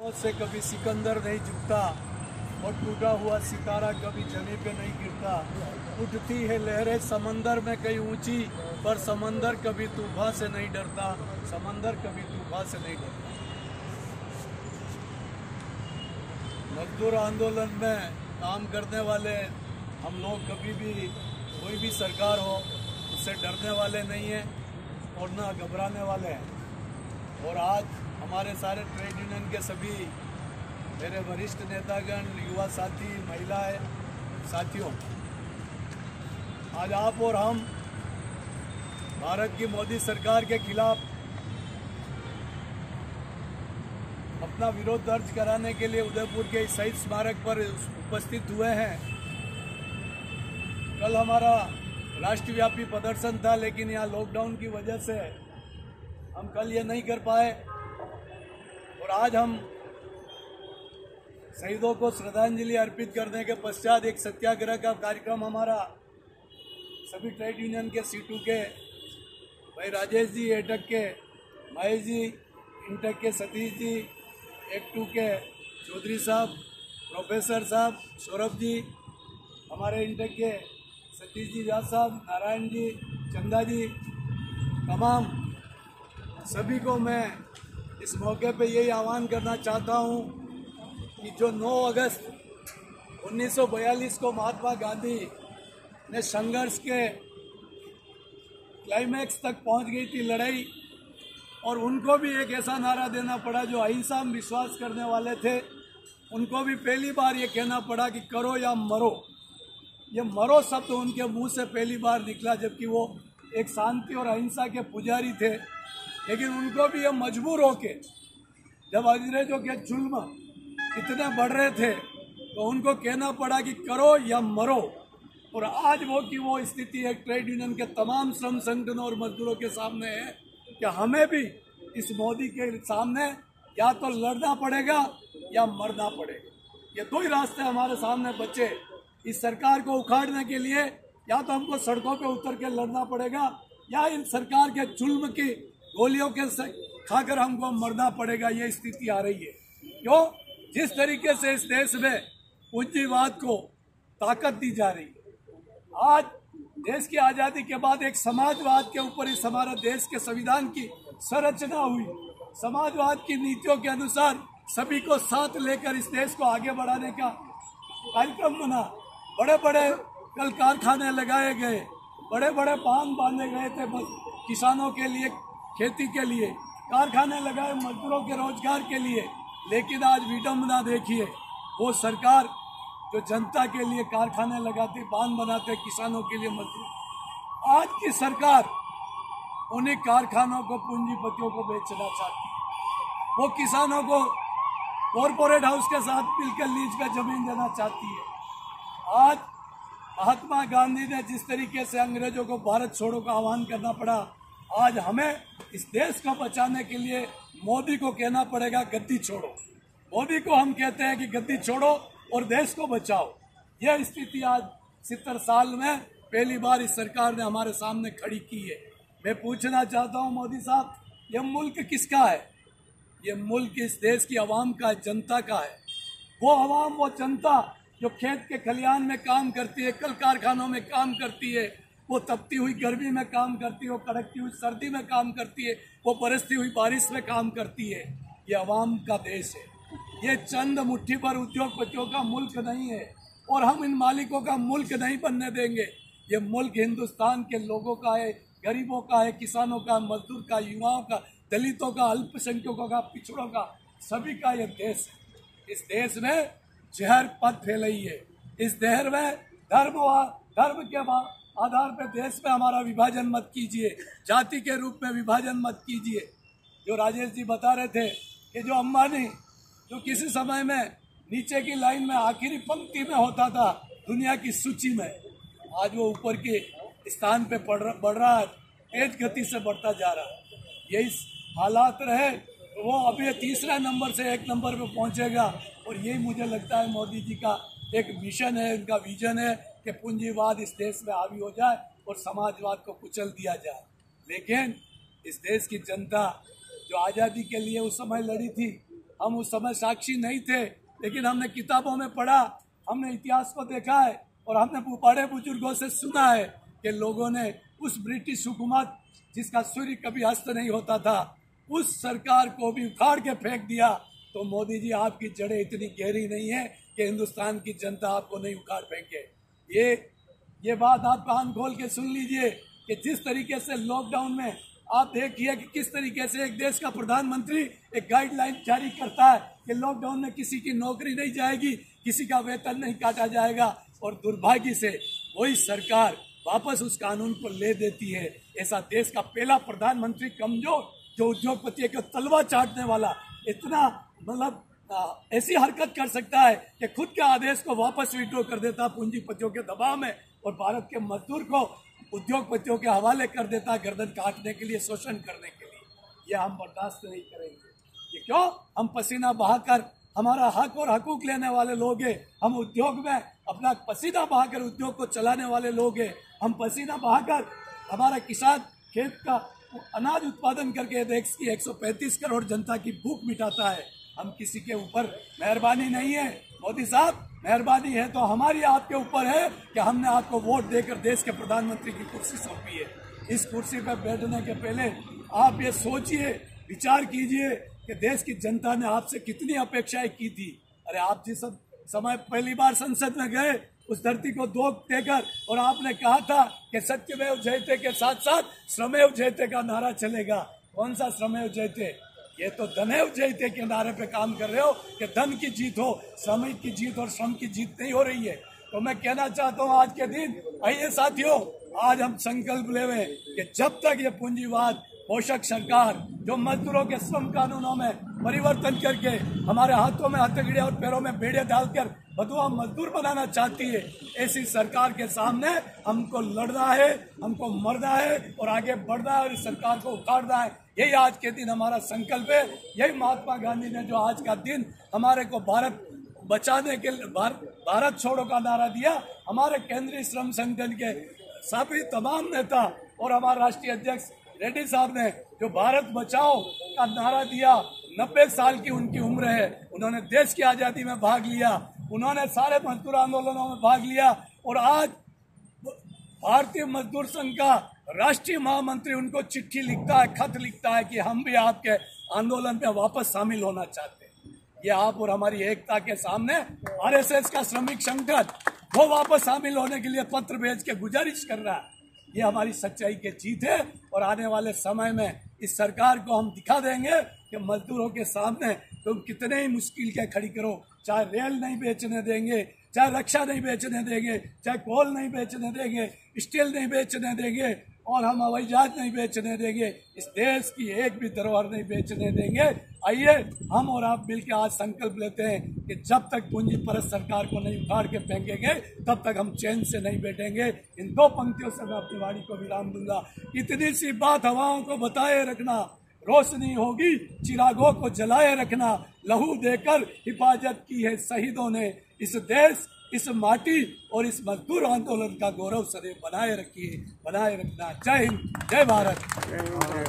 से कभी सिकंदर नहीं झुकता और टूटा हुआ सितारा कभी जमीन पे नहीं गिरता। उठती है लहरें समंदर में कहीं ऊंची, पर समंदर कभी तूफान से नहीं डरता। समंदर कभी तूफान से नहीं डरता। मजदूर आंदोलन में काम करने वाले हम लोग कभी भी कोई भी सरकार हो उससे डरने वाले नहीं हैं और ना घबराने वाले हैं। और आज हमारे सारे ट्रेड यूनियन के सभी मेरे वरिष्ठ नेतागण, युवा साथी, महिलाएं साथियों, आज आप और हम भारत की मोदी सरकार के खिलाफ अपना विरोध दर्ज कराने के लिए उदयपुर के शहीद स्मारक पर उपस्थित हुए हैं। कल हमारा राष्ट्रव्यापी प्रदर्शन था, लेकिन यहाँ लॉकडाउन की वजह से हम कल ये नहीं कर पाए और आज हम शहीदों को श्रद्धांजलि अर्पित करने के पश्चात एक सत्याग्रह का कार्यक्रम हमारा सभी ट्रेड यूनियन के C2 के भाई राजेश जी, एटक के महेश जी, इंटक के सतीश जी, एक2 के चौधरी साहब, प्रोफेसर साहब, सौरभ जी, हमारे इंटक के सतीश जी व्यास साहब, नारायण जी, चंदा जी, तमाम सभी को मैं इस मौके पे यही आह्वान करना चाहता हूँ कि जो 9 अगस्त 1942 को महात्मा गांधी ने संघर्ष के क्लाइमैक्स तक पहुंच गई थी लड़ाई, और उनको भी एक ऐसा नारा देना पड़ा जो अहिंसा में विश्वास करने वाले थे। उनको भी पहली बार ये कहना पड़ा कि करो या मरो। ये मरो शब्द उनके मुंह से पहली बार निकला, जबकि वो एक शांति और अहिंसा के पुजारी थे। लेकिन उनको भी ये मजबूर होके, जब अंग्रेजों के जुल्म इतने बढ़ रहे थे, तो उनको कहना पड़ा कि करो या मरो। और आज वो स्थिति एक ट्रेड यूनियन के तमाम श्रम संगठनों और मजदूरों के सामने है कि हमें भी इस मोदी के सामने या तो लड़ना पड़ेगा या मरना पड़ेगा। ये दो ही रास्ते हमारे सामने बचे इस सरकार को उखाड़ने के लिए। या तो हमको सड़कों पे उतर के लड़ना पड़ेगा, या इन सरकार के जुल्म की गोलियों के खाकर हमको मरना पड़ेगा। ये स्थिति आ रही है। क्यों? जिस तरीके से इस देश में पूंजीवाद को ताकत दी जा रही है। आज देश की आजादी के बाद एक समाजवाद के ऊपर इस हमारे देश के संविधान की संरचना हुई। समाजवाद की नीतियों के अनुसार सभी को साथ लेकर इस देश को आगे बढ़ाने का कार्यक्रम बना। बड़े बड़े कल कारखाने लगाए गए, बड़े बड़े बांध बांधे गए थे किसानों के लिए, खेती के लिए कारखाने लगाए, मजदूरों के रोजगार के लिए। लेकिन आज विडंबना देखिए, वो सरकार जो जनता के लिए कारखाने लगाती, बांध बनाते, किसानों के लिए मजदूर, आज की सरकार उन्हीं कारखानों को पूंजीपतियों को बेचना चाहती है। वो किसानों को कॉरपोरेट हाउस के साथ मिलकर लीज पे जमीन देना चाहती है। आज महात्मा गांधी ने जिस तरीके से अंग्रेजों को भारत छोड़ो का आह्वान करना पड़ा, आज हमें इस देश को बचाने के लिए मोदी को कहना पड़ेगा गद्दी छोड़ो। मोदी को हम कहते हैं कि गद्दी छोड़ो और देश को बचाओ। यह स्थिति आज 70 साल में पहली बार इस सरकार ने हमारे सामने खड़ी की है। मैं पूछना चाहता हूं मोदी साहब, यह मुल्क किसका है? ये मुल्क इस देश की आवाम का, जनता का है। वो आवाम, वो जनता जो खेत के खलिहान में काम करती है, कल कारखानों में काम करती है, वो तपती हुई गर्मी में काम करती है, वो कड़कती हुई सर्दी में काम करती है, वो बरसती हुई बारिश में काम करती है। ये आवाम का देश है। ये चंद मुट्ठी भर उद्योगपतियों का मुल्क नहीं है, और हम इन मालिकों का मुल्क नहीं बनने देंगे। ये मुल्क हिंदुस्तान के लोगों का है, गरीबों का है, किसानों का, मजदूर का, युवाओं का, दलितों का, अल्पसंख्यकों का, पिछड़ों का, सभी का ये देश है। इस देश में जहर पद फैलाई है। इस जहर में धर्म के आधार पर देश में हमारा विभाजन मत कीजिए, जाति के रूप में विभाजन मत कीजिए। जो राजेश जी बता रहे थे कि जो अंबानी, जो किसी समय में नीचे की लाइन में आखिरी पंक्ति में होता था दुनिया की सूची में, आज वो ऊपर के स्थान पे बढ़ रहा है, तेज गति से बढ़ता जा रहा है। यही हालात रहे तो वो अभी तीसरे नंबर से 1 नंबर पे पहुंचेगा। और यही मुझे लगता है मोदी जी का एक मिशन है, उनका विजन है कि पूंजीवाद इस देश में हावी हो जाए और समाजवाद को कुचल दिया जाए। लेकिन इस देश की जनता जो आज़ादी के लिए उस समय लड़ी थी, हम उस समय साक्षी नहीं थे, लेकिन हमने किताबों में पढ़ा, हमने इतिहास को देखा है और हमने बड़े बुजुर्गों से सुना है कि लोगों ने उस ब्रिटिश हुकूमत जिसका सूर्य कभी अस्त नहीं होता था, उस सरकार को भी उखाड़ के फेंक दिया। तो मोदी जी, आपकी जड़ें इतनी गहरी नहीं है कि हिंदुस्तान की जनता आपको नहीं उखाड़ फेंके। ये बात आप कान खोल के सुन लीजिए कि जिस तरीके से लॉकडाउन में आप देखिए कि किस तरीके से एक देश का प्रधानमंत्री एक गाइडलाइन जारी करता है कि लॉकडाउन में किसी की नौकरी नहीं जाएगी, किसी का वेतन नहीं काटा जाएगा, और दुर्भाग्य से वही सरकार वापस उस कानून को ले देती है। ऐसा देश का पहला प्रधानमंत्री कमजोर, जो उद्योगपति को तलवा चाटने वाला, इतना मतलब ऐसी हरकत कर सकता है कि खुद के आदेश को वापस विड्रॉ कर देता पूंजीपतियों के दबाव में, और भारत के मजदूर को उद्योगपतियों के हवाले कर देता गर्दन काटने के लिए, शोषण करने के लिए। ये हम बर्दाश्त नहीं करेंगे। ये क्यों? हम पसीना बहाकर हमारा हक और हकूक लेने वाले लोग हैं। हम उद्योग में अपना पसीना बहाकर उद्योग को चलाने वाले लोग हैं। हम पसीना बहाकर हमारा किसान खेत का अनाज उत्पादन करके देश की 135 करोड़ जनता की भूख मिटाता है। हम किसी के ऊपर मेहरबानी नहीं है। मोदी साहब, मेहरबानी है तो हमारी आपके ऊपर है कि हमने आपको वोट देकर देश के प्रधानमंत्री की कुर्सी सौंपी है। इस कुर्सी पर बैठने के पहले आप ये सोचिए, विचार कीजिए कि देश की जनता ने आपसे कितनी अपेक्षाएं की थी। अरे आप जिस समय पहली बार संसद में गए, उस धरती को दोग देकर, और आपने कहा था कि सत्यमेव जयते के साथ साथ श्रमेव जयते का नारा चलेगा। कौन सा श्रमेव जयते? ये तो धनेव जयते के नारे पे काम कर रहे हो कि धन की जीत हो, श्रमिक की जीत और श्रम की जीत नहीं हो रही है। तो मैं कहना चाहता हूँ आज के दिन, आइए साथियों, आज हम संकल्प लेवे कि जब तक ये पूंजीवाद पोषक सरकार जो मजदूरों के श्रम कानूनों में परिवर्तन करके हमारे हाथों में हथकड़ियां और पैरों में बेड़े डालकर बदुआ मजदूर बनाना चाहती है, ऐसी सरकार के सामने हमको लड़ना है, हमको मरना है और आगे बढ़ना है और इस सरकार को उखाड़ना है। यही आज के दिन हमारा संकल्प है। यही महात्मा गांधी ने जो आज का दिन हमारे को भारत बचाने के भारत छोड़ो का नारा दिया, हमारे केंद्रीय श्रम संगठन के सभी तमाम नेता और हमारे राष्ट्रीय अध्यक्ष रेड्डी साहब ने जो भारत बचाओ का नारा दिया, 90 साल की उनकी उम्र है, उन्होंने देश की आजादी में भाग लिया, उन्होंने सारे मजदूर आंदोलनों में भाग लिया, और आज भारतीय मजदूर संघ का राष्ट्रीय महामंत्री उनको चिट्ठी लिखता है, खत लिखता है कि हम भी आपके आंदोलन में वापस शामिल होना चाहते हैं। ये आप और हमारी एकता के सामने आरएसएस का श्रमिक संगठन वो वापस शामिल होने के लिए पत्र भेज के गुजारिश कर रहा है। ये हमारी सच्चाई की जीत है, और आने वाले समय में इस सरकार को हम दिखा देंगे कि मजदूरों के सामने तुम कितने ही मुश्किल के खड़ी करो, चाहे रेल नहीं बेचने देंगे, चाहे रक्षा नहीं बेचने देंगे, चाहे कोल नहीं बेचने देंगे, स्टील नहीं बेचने देंगे, और हम हवाई जहाज नहीं बेचने देंगे, इस देश की एक भी धरोहर नहीं बेचने देंगे। आइए हम और आप मिलकर आज संकल्प लेते हैं कि जब तक पूंजी परस्त सरकार को नहीं उखाड़ के फेंकेंगे तब तक हम चैन से नहीं बैठेंगे। इन दो पंक्तियों से मैं अपनी वाणी को विराम दूंगा। इतनी सी बात हवाओं को बताए रखना, रोशनी होगी चिरागों को जलाए रखना, लहू देकर हिफाजत की है शहीदों ने, इस देश, इस माटी और इस मजदूर आंदोलन का गौरव सदैव बनाए रखिए, बनाए रखना। जय हिंद, जय भारत।